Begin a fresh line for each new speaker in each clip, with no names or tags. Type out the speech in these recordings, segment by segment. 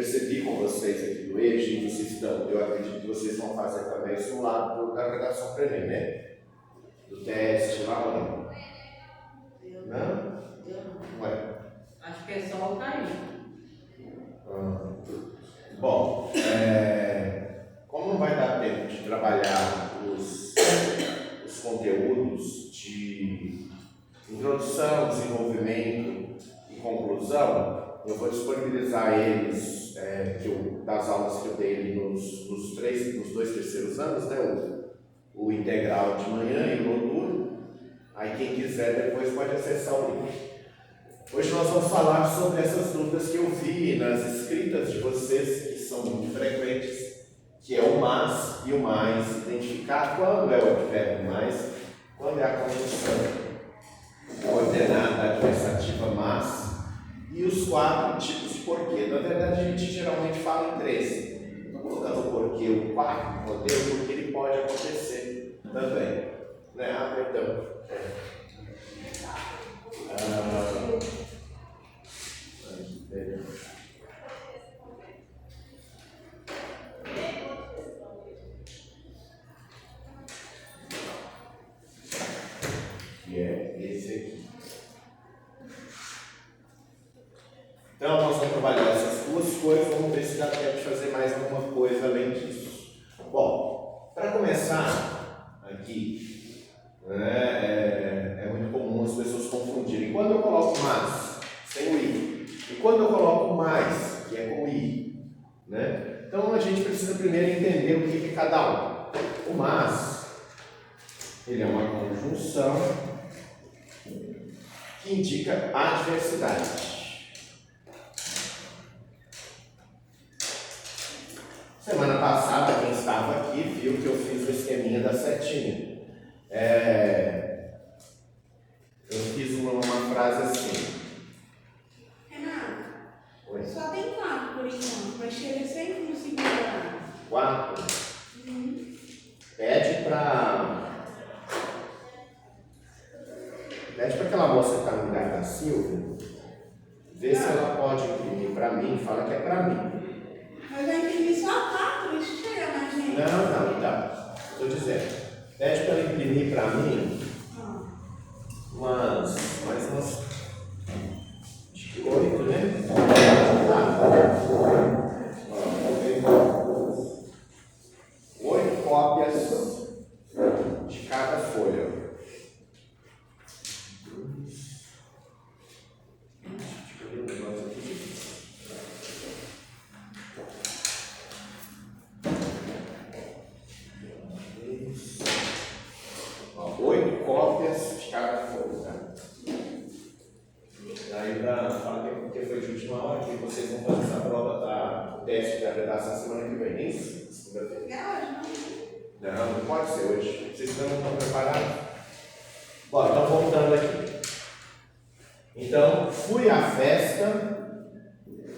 percebi com vocês aqui do eixo, e vocês estão, eu acredito que vocês vão fazer também isso no lado da redação para Enem, né? Do teste lá, não? Não? Ué.
Acho que é só o carinho.
Bom, como não vai dar tempo de trabalhar os conteúdos de introdução, desenvolvimento e conclusão, eu vou disponibilizar eles das aulas que eu dei ali nos 2 terceiros anos, né? O integral de manhã e o noturno. Aí quem quiser depois pode acessar o link. Hoje nós vamos falar sobre essas dúvidas que eu vi nas escritas de vocês, que são muito frequentes, que é o mas e o mais, identificar quando é o advérbio mais, quando é a conjunção ordenada adversativa mas, e os 4 tipos de porquê. Na verdade, a gente geralmente fala em 3. Estou colocando o porquê, o 4 modelo, porque ele pode acontecer também. Né? Perdão. Que é esse aqui. Então, nós vamos trabalhar essas 2 coisas, vamos ver se dá tempo de fazer mais alguma coisa além disso. Bom, para começar aqui, é muito comum as pessoas confundirem. Quando eu coloco mas, sem o i, e quando eu coloco mais, que é com o i, né? Então, a gente precisa primeiro entender o que é cada um. O mas, ele é uma conjunção que indica adversidade. Semana passada, quem estava aqui viu que eu fiz o esqueminha da setinha. Eu fiz uma frase assim.
Renato,
Oi?
só tem 4 por enquanto, mas chega sempre no segundo horário.
4. Pede para aquela moça que está no lugar da Silvia, vê se ela pode imprimir para mim, fala que é para mim.
Mas vai imprimir só 4, isso chega mais gente.
Não, tá. Estou dizendo. Pede para ela imprimir para mim mais umas 8, né? Tá. 8 cópias de cada folha. Vocês vão fazer essa prova o teste da redação semana que vem, isso? Segunda-feira. Não pode ser hoje. Vocês não estão preparados? Bom, então voltando aqui. Então, fui à festa.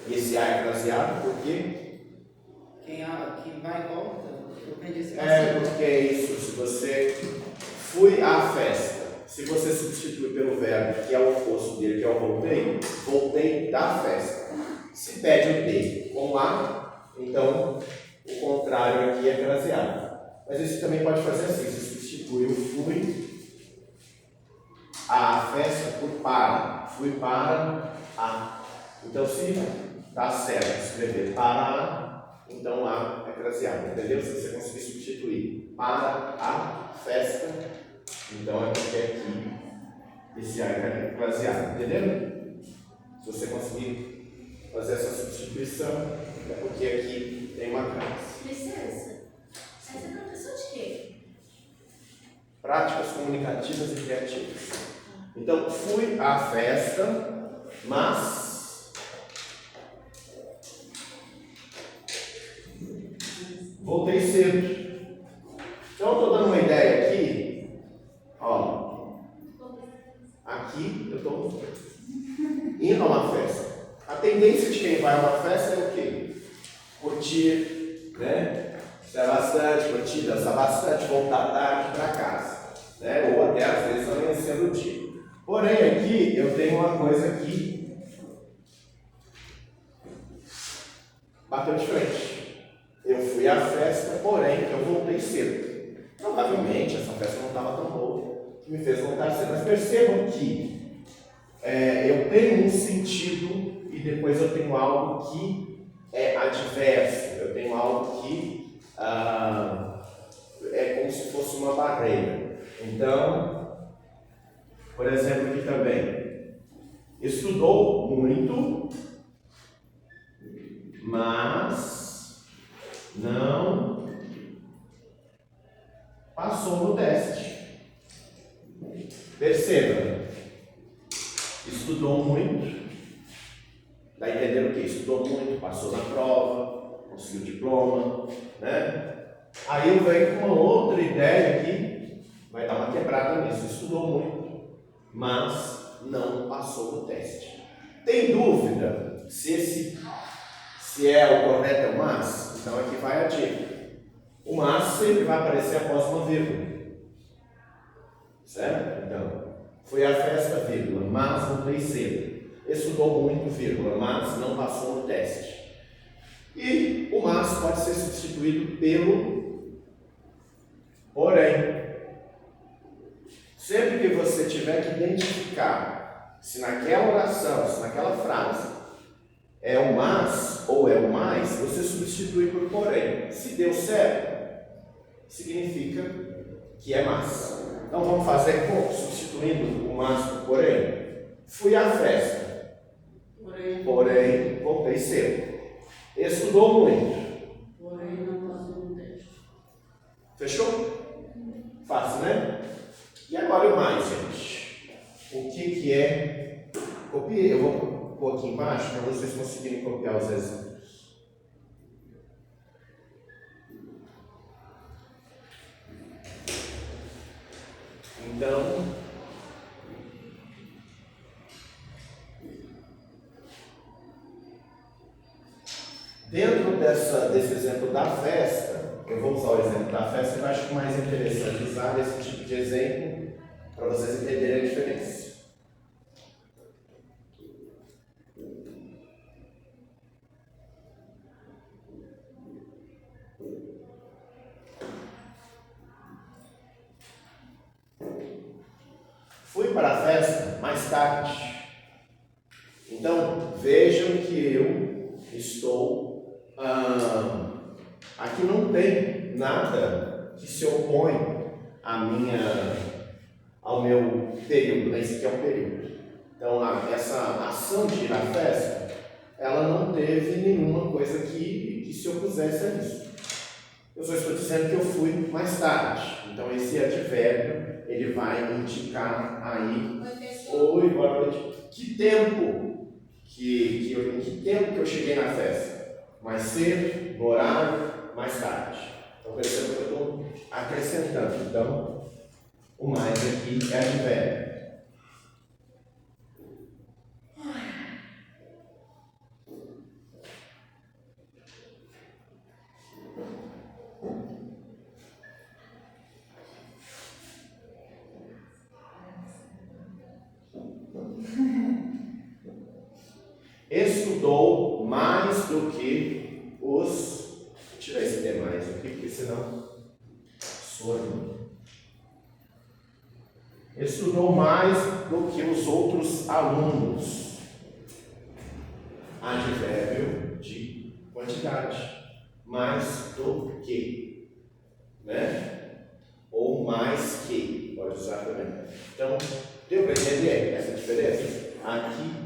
Esse A é fraseado, por quê?
Quem vai e volta, eu perdi esse
Porque é isso. Se você fui à festa, se você substitui pelo verbo que é o oposto dele, que é o voltei da festa. Se pede o D com A, então o contrário aqui é fraseado. Mas isso também pode fazer assim, você substitui o fui à festa por para. Fui para a. Então se dá certo escrever para a, então a é fraseado, entendeu? Se você conseguir substituir para a festa, então é porque aqui esse A é fraseado, entendeu? Se você conseguir fazer essa substituição, é porque aqui tem uma frase.
Licença, essa é professor de quê?
Práticas comunicativas e criativas. Então, fui à festa, mas voltei cedo. Então, eu estou dando uma ideia aqui. Ó, aqui eu estou indo a uma festa. A tendência de quem vai a uma festa é o quê? Curtir, né? Ser bastante, curtir, dançar bastante, voltar tarde para casa, né? Ou até às vezes amanhecendo o dia. Porém, aqui eu tenho uma coisa aqui bateu de frente. Eu fui à festa, porém eu voltei cedo. Provavelmente essa festa não estava tão boa, que me fez voltar cedo. Mas percebam que eu tenho um sentido e depois eu tenho algo que é adverso. Eu tenho algo que é como se fosse uma barreira. Então, por exemplo, aqui também, estudou muito, mas não passou no teste. Perceba, estudou muito, dá a entender o que? Estudou muito, passou na prova, conseguiu o diploma, né? Aí eu venho com uma outra ideia aqui, vai dar uma quebrada nisso. Estudou muito, mas não passou no teste. Tem dúvida se é o correto é o mas? Então aqui vai a dica. O mas sempre vai aparecer após uma vírgula. Certo? Então, foi à festa, vírgula, mas voltei cedo. Estudou muito, vírgula, mas não passou no teste. E o mas pode ser substituído pelo porém. Sempre que você tiver que identificar se naquela oração, se naquela frase é o mas ou é o mais, você substitui por porém. Se deu certo, significa que é mas. Então vamos fazer como? Substituindo o mas por porém. Fui à festa, porém voltei cedo. Estudou muito,
Porém, não passou no teste.
fechou? Fácil, né? E agora o mais, gente. O que é? Copiei, eu vou pôr aqui embaixo para vocês conseguirem copiar os exemplos. Então, dentro desse exemplo da festa, eu vou usar o exemplo da festa, eu acho mais interessante usar esse tipo de exemplo para vocês entenderem a diferença. Fui para a festa mais tarde. Então, vejam que eu estou... aqui não tem nada que se opõe ao meu período, né? Esse aqui é um período. Então, essa ação de ir à festa, ela não teve nenhuma coisa que se opusesse a isso. Eu só estou dizendo que eu fui mais tarde. Então, esse advérbio, ele vai indicar aí... Oi, boa noite. Que tempo em que tempo que eu cheguei na festa? Mais cedo, no horário, mais tarde. Então, perceba que eu estou acrescentando. Então, o mais aqui é advérbio. Estudou mais do que os... Vou tirar esse demais aqui, porque senão sono. Estudou mais do que os outros alunos. Advérbio de quantidade. Mais do que, né? Ou mais que, pode usar também. Então, deu para entender essa diferença? Aqui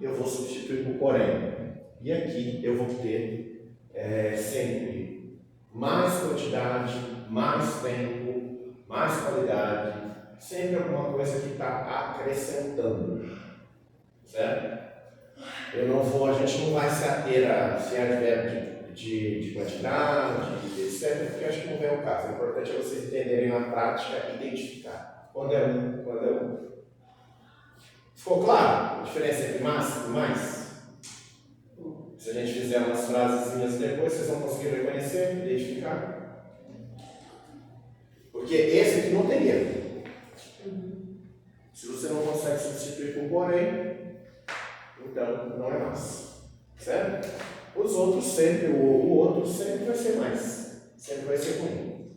eu vou substituir por porém. E aqui eu vou ter sempre mais quantidade, mais tempo, mais qualidade, sempre alguma coisa que está acrescentando. Certo? A gente não vai se ater a se é advérbio de quantidade, etc., porque acho que não vem o caso. O importante é vocês entenderem na prática, identificar. Quando é um. Ficou claro a diferença entre mais e mais? Se a gente fizer umas frasezinhas depois, vocês vão conseguir reconhecer, identificar. Porque esse aqui não tem erro. Se você não consegue substituir por porém, então não é mais. Certo? Os outros sempre, o outro sempre vai ser mais. Sempre vai ser ruim.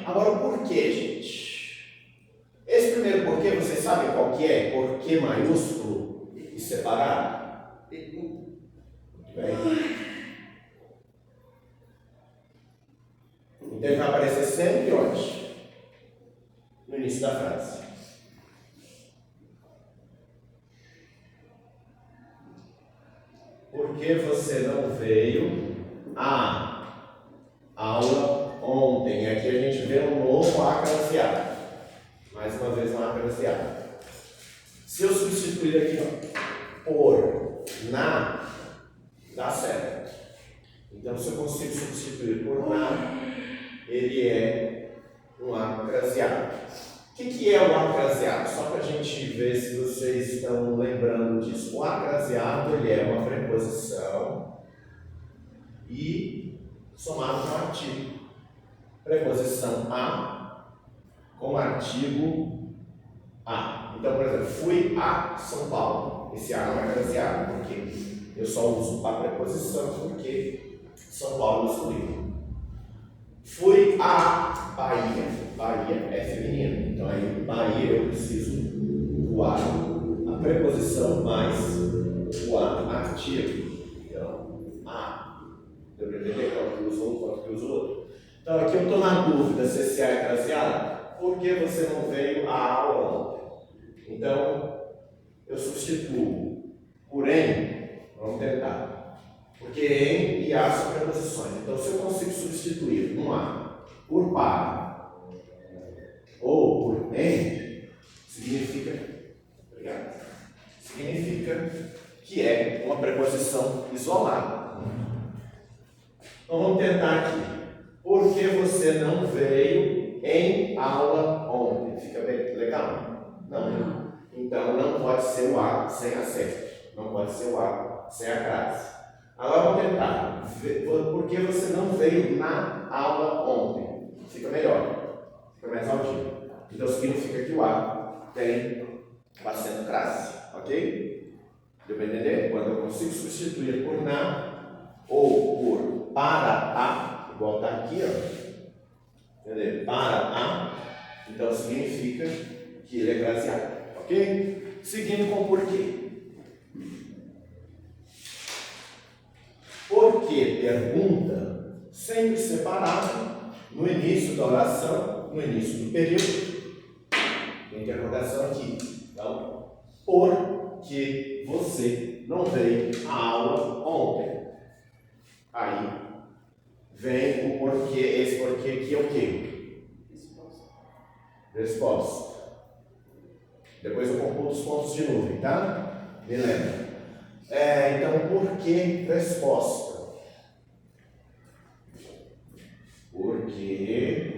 Agora, o porquê, gente? Esse primeiro porquê, vocês sabem qual que é? Porquê maiúsculo e separado?
Pergunta.
Bem. Então ele vai aparecer sempre onde? No início da frase. Por que você não veio à aula ontem? Aqui a gente vê um novo A craseado. Mais uma vez um A craseado. Se eu substituir aqui ó, por na, dá certo. Então se eu consigo substituir por na, ele é um A craseado. O que é o A craseado? Só para a gente ver se vocês estão lembrando disso. O A craseado ele é uma preposição e somado com artigo. Preposição a com artigo a. Então, por exemplo, fui a São Paulo. Esse A não é craseado, porque eu só uso a preposição porque São Paulo é masculino. Fui a Bahia. Bahia é feminino. Então, aí, Bahia eu preciso do A. A preposição mais o A, artigo. Então, A. Deu para entender qual que usa um, qual que usa o outro? Então, aqui eu estou na dúvida se esse A é craseado. Por que você não veio à aula ontem? Então, eu substituo por em. Vamos tentar. Porque em e a são preposições. Então, se eu consigo substituir um A por para ou por em, significa que é uma preposição isolada. Então, vamos tentar aqui. Por que você não veio em aula ontem? Fica bem legal? Não. Então, não pode ser o A sem acento. Não pode ser o A sem a crase. Agora vamos tentar. Por que você não veio na aula ontem? Fica melhor. Fica mais audível. Então significa que o A tem acento crase. Ok? Deu para entender? Quando eu consigo substituir por na ou por para a, igual está aqui, ó. Entendeu? Para a, então significa que ele é craseado. Ok? Seguindo com o porquê. Porque pergunta sempre separado no início da oração, no início do período. Tem interrogação aqui. Então, por que você não veio à aula ontem? Aí vem o porquê, esse porquê aqui é o quê? Resposta. Depois eu computo os pontos de nuvem, tá? Me lembra. Então, por que resposta? Porque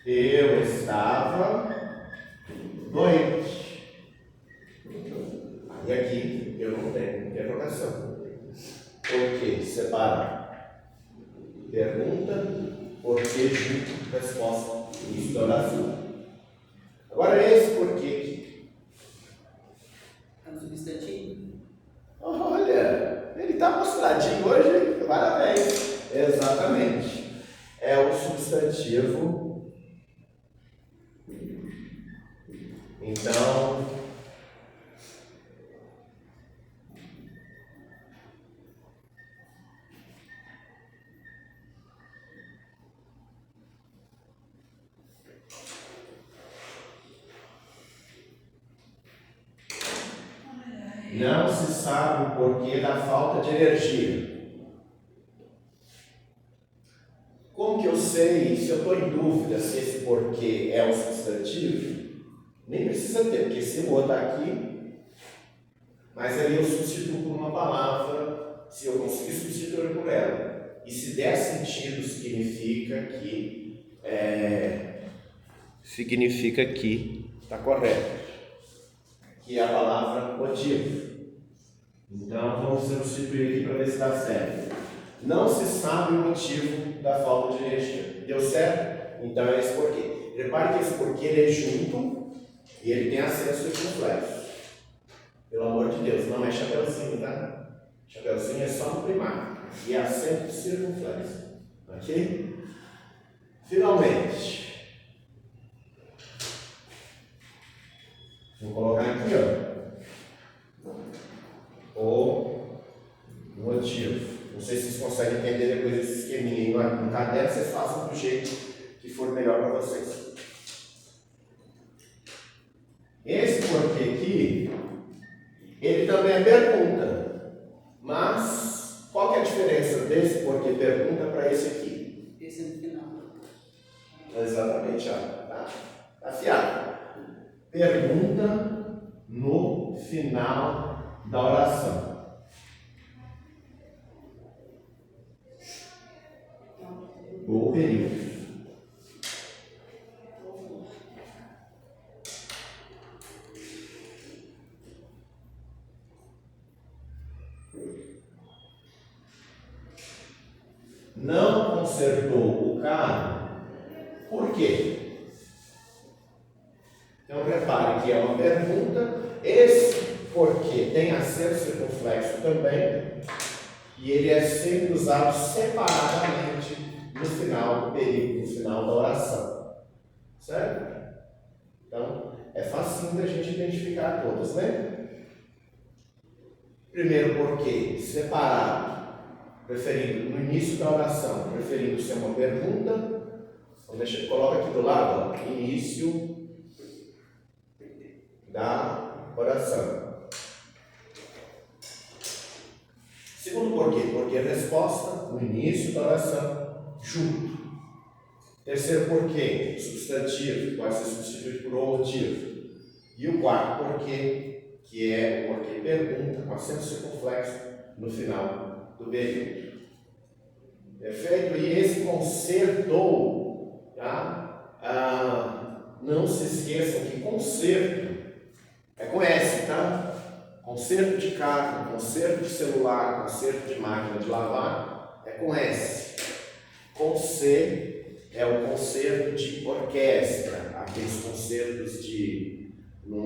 eu estava doente. E aqui eu não tenho interrogação. Por que separar? Pergunta, por que junto, resposta. Isso da oração. Agora esse porquê aqui.
É um substantivo?
Olha, ele está mostradinho hoje, parabéns. Exatamente. É o substantivo. Então, não se sabe o porquê da falta de energia. Como que eu sei, se eu estou em dúvida se esse porquê é um substantivo, nem precisa ter, porque se o está aqui, mas aí eu substituo por uma palavra, se eu conseguir substituir por ela. E se der sentido, significa que está correto. Que é a palavra motivo. Então, vamos substituir aqui para ver se dá certo. Não se sabe o motivo da falta de energia. Deu certo? Então, é esse porquê. Repare que esse porquê ele é junto e ele tem acentos circunflexos. Pelo amor de Deus, não é chapeuzinho, tá? Chapeuzinho é só no primário. E é acento circunflexo. Ok? Finalmente. Vou colocar aqui, ó. O motivo. Não sei se vocês conseguem entender depois desse esqueminha aí no caderno, vocês façam do jeito que for melhor para vocês. Esse porquê aqui, ele também é pergunta. Mas, qual que é a diferença desse porquê pergunta para esse aqui?
Esse no final.
Exatamente, ó. Tá afiado. Pergunta no final da oração. Ou período. Não consertou o carro. Por quê? Então repare que é uma pergunta. Esse porquê tem acento circunflexo também. E ele é sempre usado separadamente no final do período, no final da oração. Certo? Então, é facinho da gente identificar todas, né? Primeiro porquê, separado, preferindo no início da oração, preferindo ser uma pergunta. Então, coloca aqui do lado, ó, início da oração. Segundo porquê, porque a resposta no início da oração, junto. Terceiro porquê, substantivo, pode ser substituído por um motivo. E o quarto porquê, que é o porquê pergunta, com acento circunflexo no final do período. Perfeito? E esse concertou, tá? Não se esqueçam que concerto é com S, tá? Conserto de carro, conserto de celular, conserto de máquina de lavar, é com S. Com C é o concerto de orquestra, aqueles concertos de num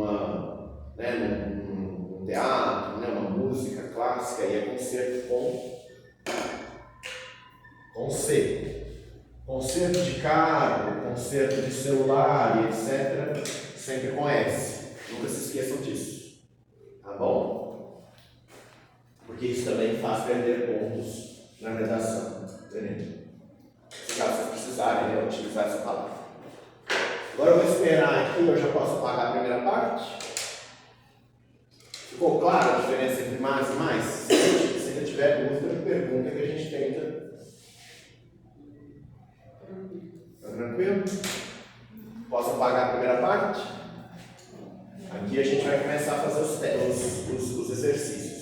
teatro, uma música clássica, e é concerto com C. Concerto de carro, concerto de celular, etc., sempre com S. Nunca se esqueçam disso. Tá bom? Porque isso também faz perder pontos na redação. Entendeu? Caso vocês precisarem utilizar essa palavra. Agora eu vou esperar aqui, eu já posso apagar a primeira parte. Ficou clara a diferença entre mais e mais? Se ainda tiver dúvida, pergunta que a gente tenta. Tá tranquilo? Posso apagar a primeira parte? Aqui a gente vai começar a fazer os exercícios.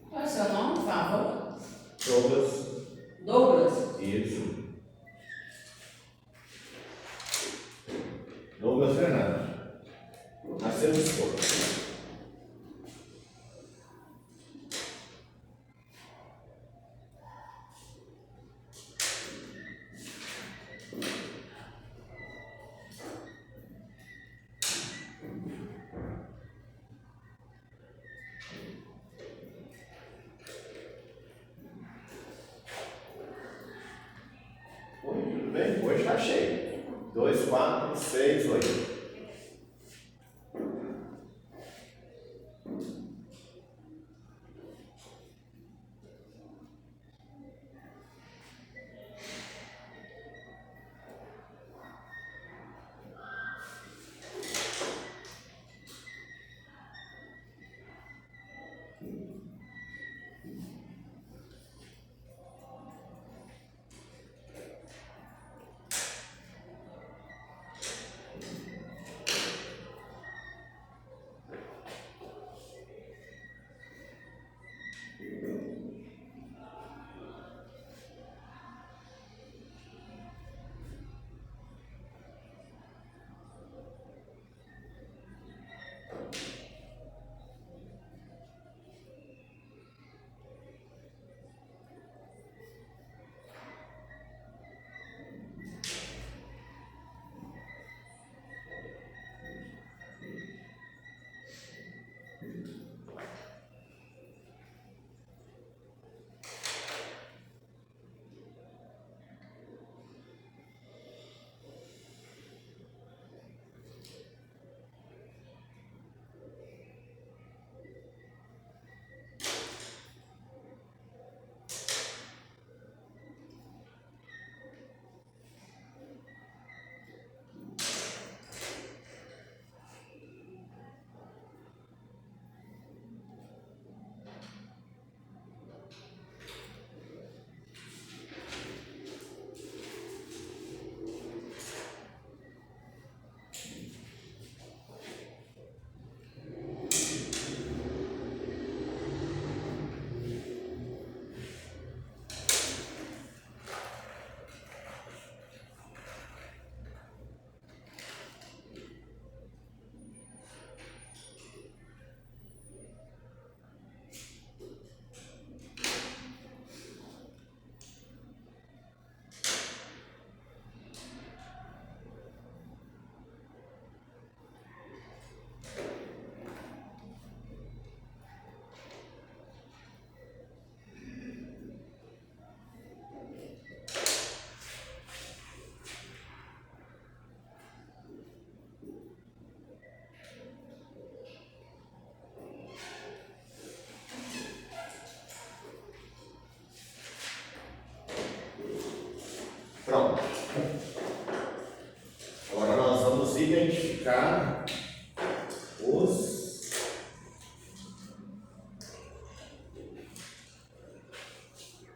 Qual é o seu nome, por favor?
Douglas.
Douglas.
Isso. Douglas Fernandes. Nasceu no Escopo. 6, 8. Pronto. Agora nós vamos identificar os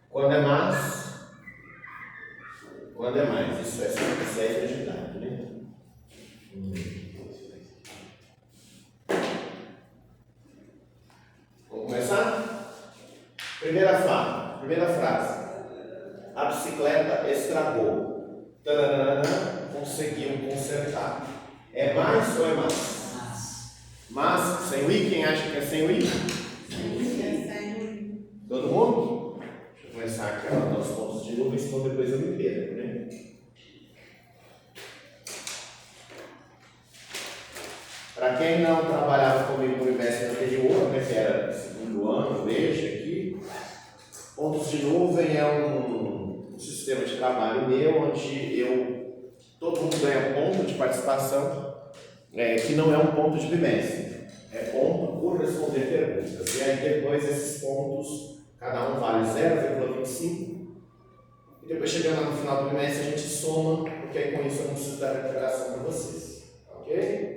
quando é mais, quando é mais. Isso é sempre agitado, né? Vamos começar? Primeira frase. A bicicleta estragou. Tananana, conseguiu consertar. É mais ou é mais? Mas, sem o i, quem acha que é sem o i? Todo mundo? Deixa eu começar aqui, ó, os pontos de nuvem, senão depois eu me perco, né? Para quem não trabalhava comigo no bimestre anterior, né, que era segundo ano, veja aqui, pontos de nuvem é um sistema de trabalho meu, onde todo mundo ganha ponto de participação, que não é um ponto de bimestre, é ponto por responder perguntas. E aí depois esses pontos, cada um vale 0,25, e depois chegando lá no final do bimestre a gente soma, porque aí com isso eu não preciso dar recuperação para vocês, ok?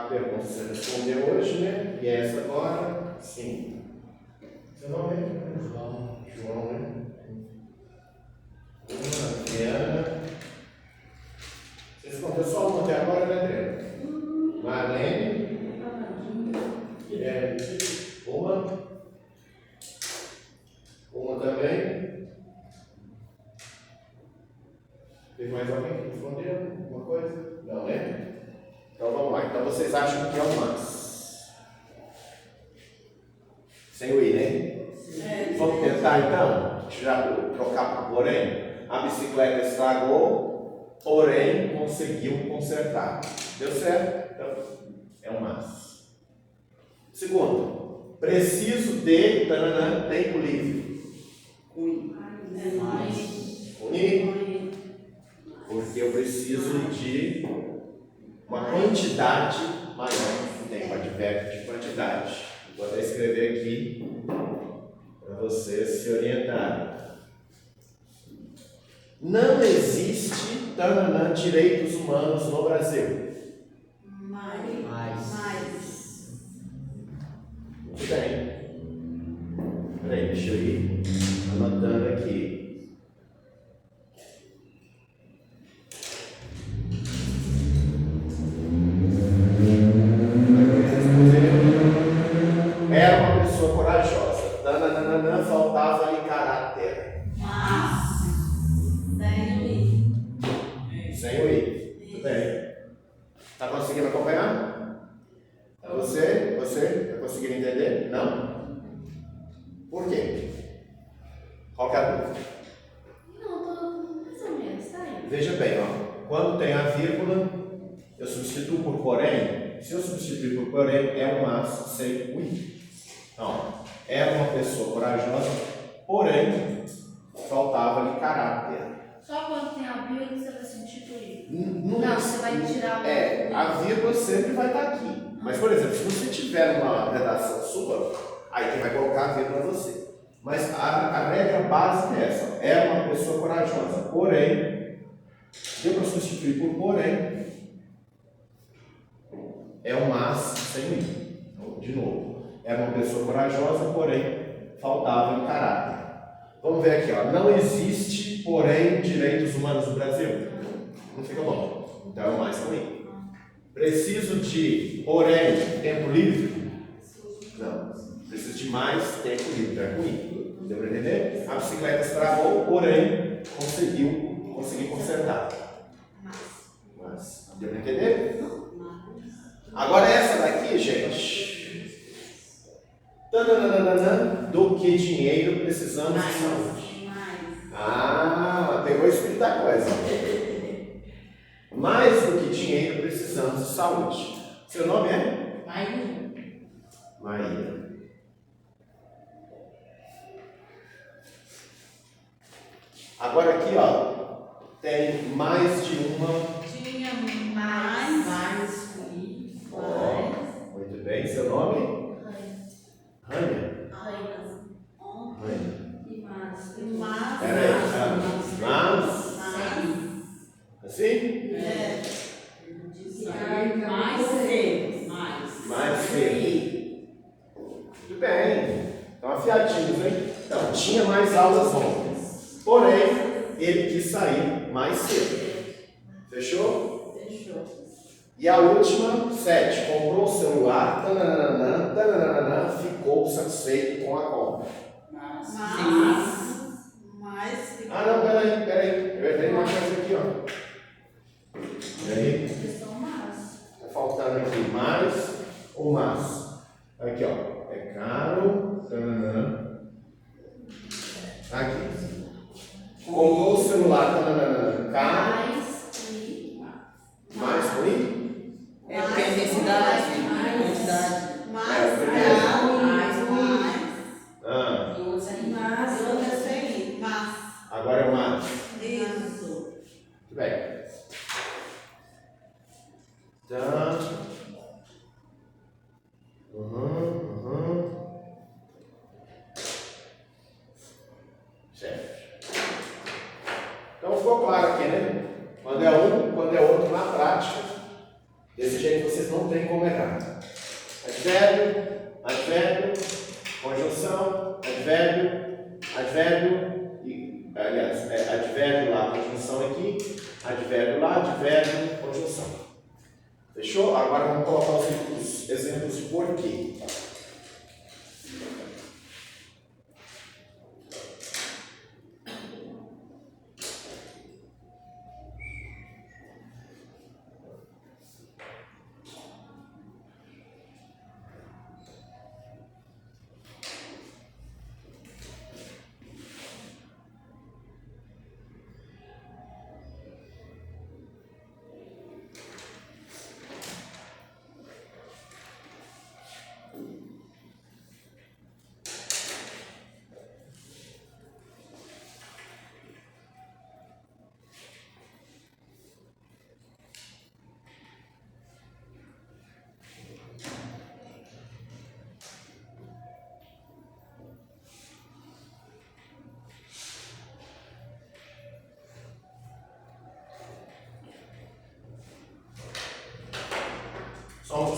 Perguntas você respondeu hoje, né? E essa agora? Sim. Seu nome é? João, né? Ana. Você respondeu só uma até agora, né, Adriana? Marlene. Uma também. Teve mais alguém que respondeu alguma coisa? Não, né? Então vamos lá. Então vocês acham que é o mas? Sem o i, né? Vamos tentar então? Deixa eu já trocar para porém. A bicicleta estragou. porém conseguiu consertar. Deu certo? Então, é um mas. Segundo, preciso de tananã, tempo livre. Ui. Porque eu preciso de uma quantidade maior. Tem um advérbio de quantidade. Vou até escrever aqui para vocês se orientarem. Não existe tananã, direitos humanos no Brasil. Muito bem. Peraí, deixa eu ir anotando aqui. Era uma pessoa corajosa. Nananana, faltava-lhe caráter. Sem o i. Muito bem. Está conseguindo acompanhar? Você? Está conseguindo entender? Não? Por quê? Qual que é a dúvida?
Não, tô mais ou menos, tá aí.
Veja bem, ó. Quando tem a vírgula, eu substituo por porém. Se eu substituir por porém, é um mas sem o i. Então, era uma pessoa corajosa, porém, faltava-lhe caráter.
Só quando tem a vírgula você vai substituir.
Não,
Você vai tirar o.
a vírgula sempre vai estar aqui. Mas, por exemplo, se você tiver uma redação sua, aí quem vai colocar a vírgula é você. Mas a regra básica é essa. É uma pessoa corajosa, porém, deu para substituir por porém, é um mas sem o i. Então, de novo. Era uma pessoa corajosa, porém, faltava em caráter. Vamos ver aqui, ó. Não existe, porém, direitos humanos no Brasil. Não fica bom. Então é um mais também. Preciso de, porém, tempo livre? Não. Preciso de mais tempo livre. É ruim. Deu para entender? A bicicleta estragou, porém, consegui consertar. Mas, deu para entender? Agora essa daqui, gente. Tananana, do que dinheiro precisamos de saúde. Ah, pegou o espírito da coisa. Mais do que dinheiro precisamos de saúde. Seu nome é? Maíra. Agora aqui, ó, tem mais de uma.
Tinha mais.
Ó, muito bem, seu nome? Rania. Peraí, mas. Assim? Mais cedo. Muito bem. Estão afiadinhos, hein? Então, tinha mais aulas ontem. Porém, ele quis sair mais cedo. Fechou? E a última, 7. Comprou o celular, ficou satisfeito com a compra. Ah, não, peraí. Eu entrei uma coisa aqui, ó. Peraí. Tá faltando aqui mais ou mais. Aqui, ó. É caro, aqui. Comprou o celular, caro. Mais ruim?
É porque é necessidade, quantidade.
Agora é o mais. Muito bem. Tá. Certo. Então ficou claro aqui, né? Quando é um, quando é outro na prática. Desse jeito vocês não tem como errar. Advérbio, conjunção, advérbio, e, aliás, advérbio lá, conjunção aqui, advérbio lá, advérbio, conjunção. Fechou? Agora vamos colocar os exemplos de porquê.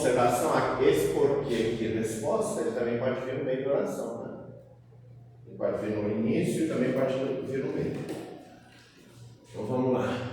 observação, esse porquê aqui, resposta, ele também pode vir no meio da oração, né? Ele pode vir no início e também pode vir no meio. Então vamos lá.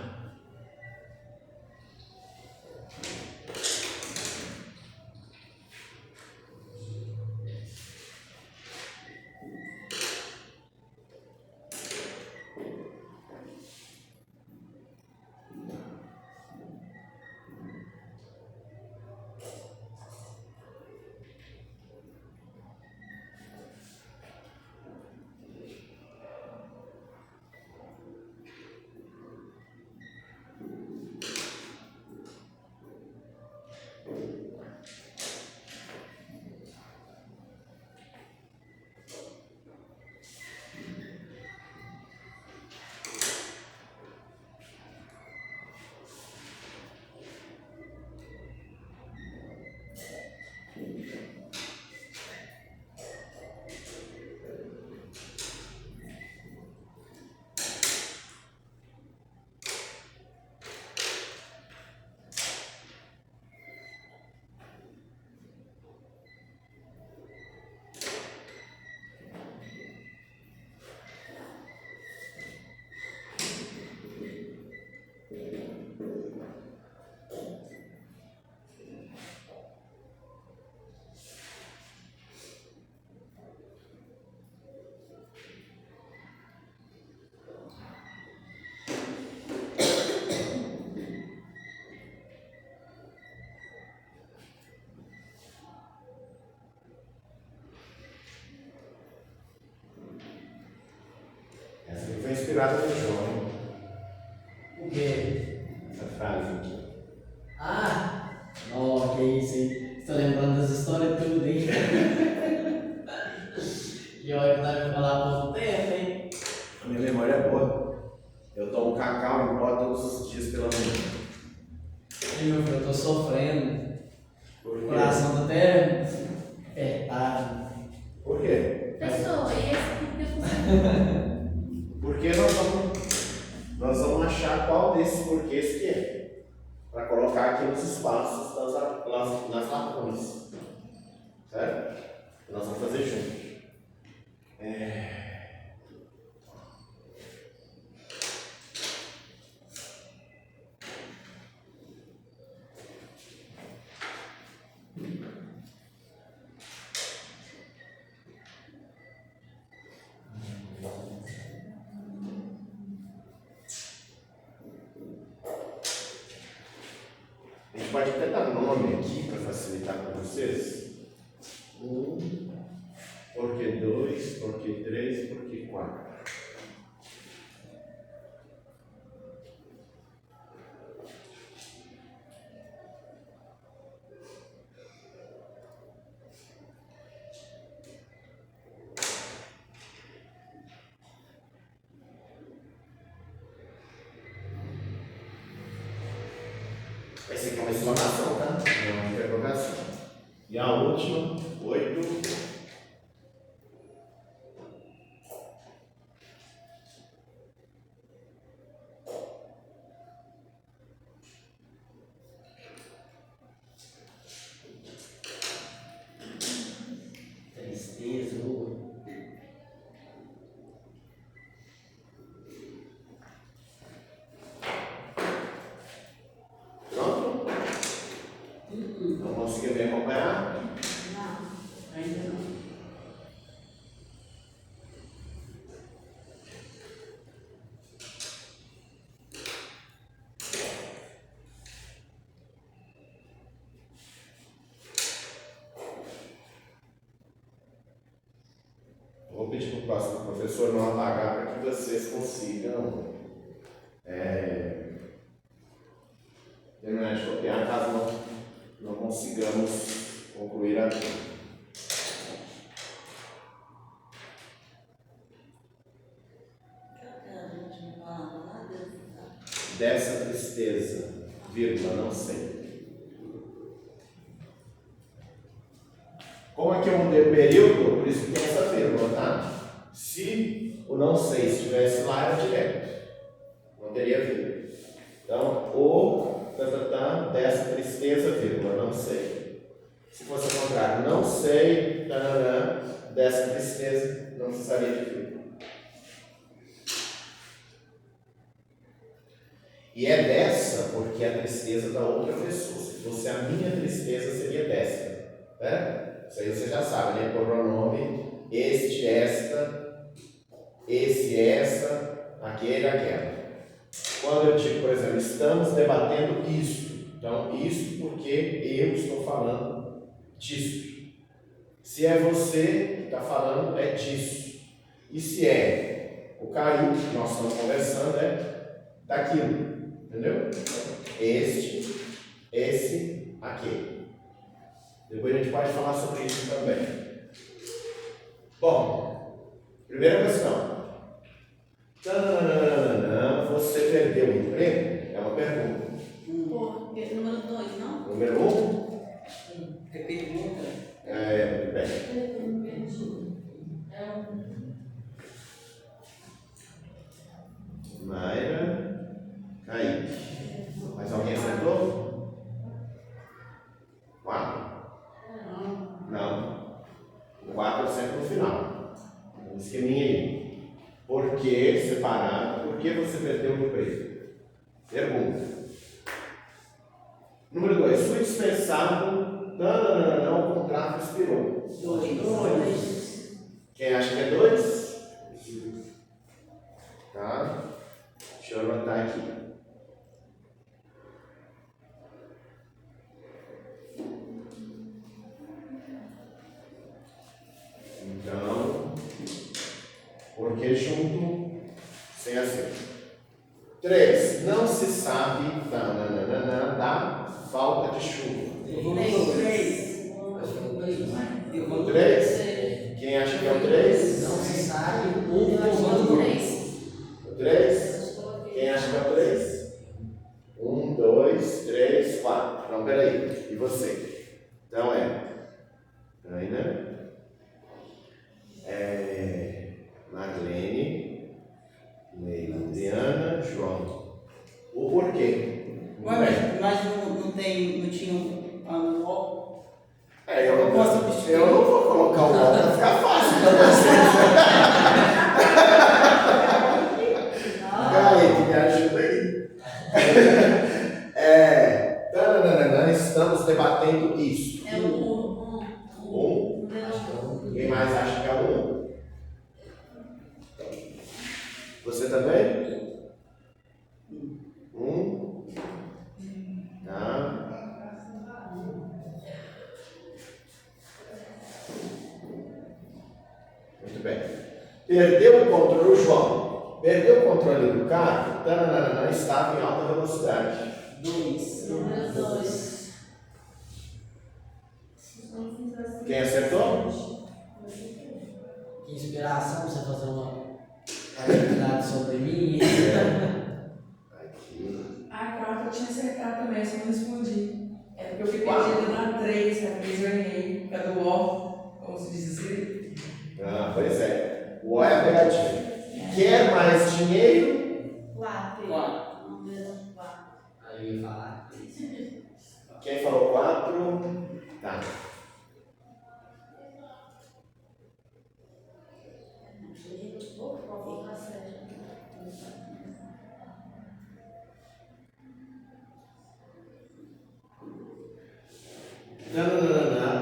Essa aqui foi inspirada no João, hein?
O quê?
Essa frase aqui.
Ah! Oh, que isso, hein? Estou lembrando das histórias tudo, hein? E olha que dá pra falar há pouco tempo, hein?
A minha memória é boa. Eu tomo cacau em pó todos os dias pela manhã.
E meu filho, eu tô sofrendo.
Por
O
quê?
coração tá até apertado.
Por quê?
Pessoa, esse porque você.
Porque nós vamos achar qual desses porquês que é. Para colocar aqui nos espaços nas lacunas. Certo? Nós vamos fazer juntos. A gente pode até dar nome aqui para facilitar para vocês. 1, porque 2, porque 3, porque 4. Essa aqui é uma exclamação, tá? É uma interrogação. E a última, 8.
Tristeza,
Pronto? Não conseguiu me acompanhar?
Não, ainda não.
Vou pedir para o próximo professor não apagar para que vocês consigam terminar de copiar, caso não consigamos concluir aqui. Dessa tristeza, vírgula, não sei. Como aqui é um período, por isso que tem essa vírgula, tá? Se o não sei estivesse lá, era direto. Não teria vírgula. Então, dessa tristeza, vírgula, não sei. não sei, tananã, dessa tristeza, não precisaria de filho. E é dessa porque é a tristeza da outra pessoa. Se fosse a minha tristeza, seria dessa. Né? Isso aí você já sabe, né? Pronome, este, esta, esse, essa, aquele, aquela. Quando eu digo, por exemplo, estamos debatendo isto. Então, isto porque eu estou falando disso. Se é você que está falando, é disso. E se é o Caio, que nós estamos conversando, é daquilo. Entendeu? Este, esse, aquele. Depois a gente pode falar sobre isso também. Bom, primeira questão. Você perdeu o emprego? É uma pergunta.
Número 2, não?
Número 1?
É pergunta.
Bem. Mayra. Kaique. Mais alguém acertou? 4? Não. 4 é sempre no final. Um esqueminha aí. Por que separado? Por que você perdeu o emprego? Pergunta. Número 2. Fui dispensado. Não, o contrato expirou.
2.
Quem acha que é 2? Tá? Deixa eu anotar aqui. Então, porque junto, sem acento. 3. Não se sabe da falta de chuva.
3.
O 3? Quem acha que é o 3?
Não se sabe
Eu acho que é o 3.
O 3? Quem acha que é o 3? 1, 2, 3, 4. Então, peraí. E você? Então Ana, Marlene, Leila, Adriana, João. O porquê?
Mas não tinha um ó.
Eu não vou colocar o ó para ficar fácil para vocês. Aí, me ajuda aí. Estamos debatendo isso.
É o 1.
Quem mais acha que é o 1? Você também? 1. Tá. Muito bem. Perdeu o controle, o João. Perdeu o controle do carro, estava em alta velocidade.
2.
Número 2.
Quem acertou?
Que inspiração você fazer uma atividade sobre mim.
Aqui.
A 4 eu tinha acertado também, só não respondi. É porque eu fiquei
Quatro?
perdida na 3, a 3 eu errei, por causa do ó, como se diz assim.
Pois é. O O é a pegadinha. Quer mais dinheiro?
4.
4.
Número 4.
Aí eu ia falar.
Quem falou 4? Tá.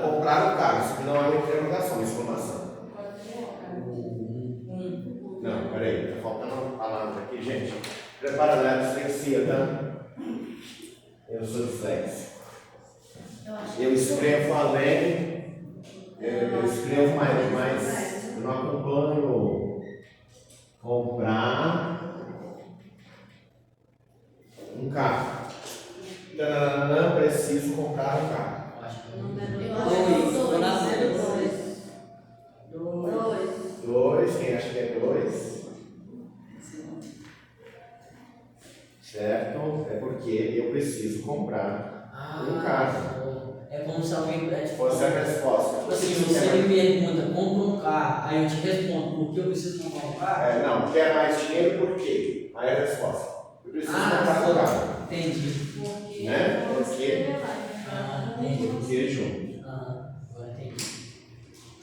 Comprar o carro. Isso aqui não é uma interrogação, é uma exclamação. Não, peraí, tá faltando palavras aqui, gente. Prepara, né? Dislexia, tá? Eu sou disléxico. Eu escrevo além, eu escrevo mais, mas eu não acompanho comprar um carro. Não preciso comprar um carro.
Eu acho que
Dois.
2, quem acha que é 2? Certo? É porque eu preciso comprar um carro.
É como se alguém.
Fosse a resposta.
Tipo assim, você me pergunta, compra um carro, aí eu te respondo, por que eu preciso comprar um carro?
Não, quer mais dinheiro por quê? Aí a resposta. Eu preciso comprar um carro.
Entendi.
Né? Porque porque junto.
Agora entendi.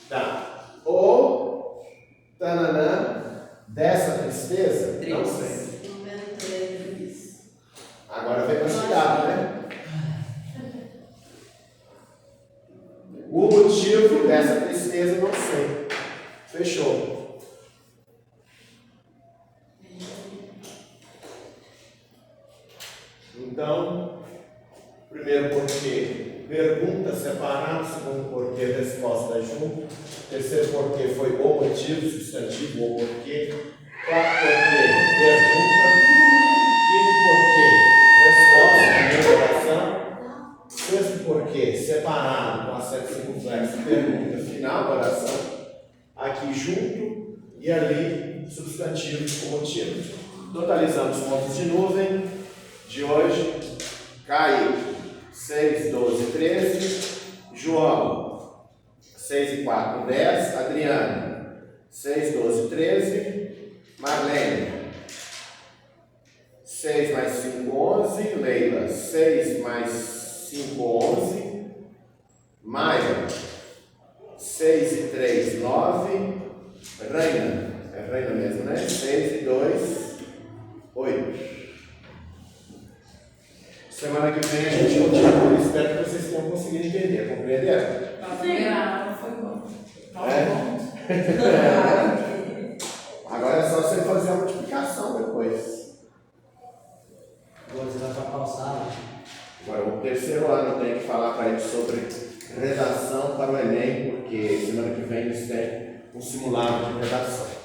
Tá. O tananã dessa tristeza? Não sei.
Número 3.
Agora vem para cidade, né? O motivo dessa tristeza não sei. Fechou. Então, primeiro porquê, pergunta separado, segundo porquê, resposta junto. Terceiro porquê foi o motivo, substantivo, o porquê. Quarto porquê, pergunta. Quinto porquê, resposta, oração. Sexto porquê, separado, com acento circunflexo, pergunta, final da oração. Aqui junto e ali, substantivo, o motivo. Totalizamos pontos de nuvem de hoje. Caio, 6, 12, 13. João, 6 e 4, 10. Adriano, 6, 12, 13. Marlene, 6 mais 5, 11. Leila, 6 mais 5, 11. Maia, 6 e 3, 9. Reina, é Reina mesmo, né? 6 e 2, 8. Semana que vem a gente continua. Espero que vocês tenham conseguido entender, compreenderam?
A primeira aula foi bom.
Agora é só você fazer a multiplicação depois.
Agora você vai para a calçada.
Agora, o terceiro ano tem que falar para eles sobre redação para o Enem, porque semana que vem eles têm um simulado de redação.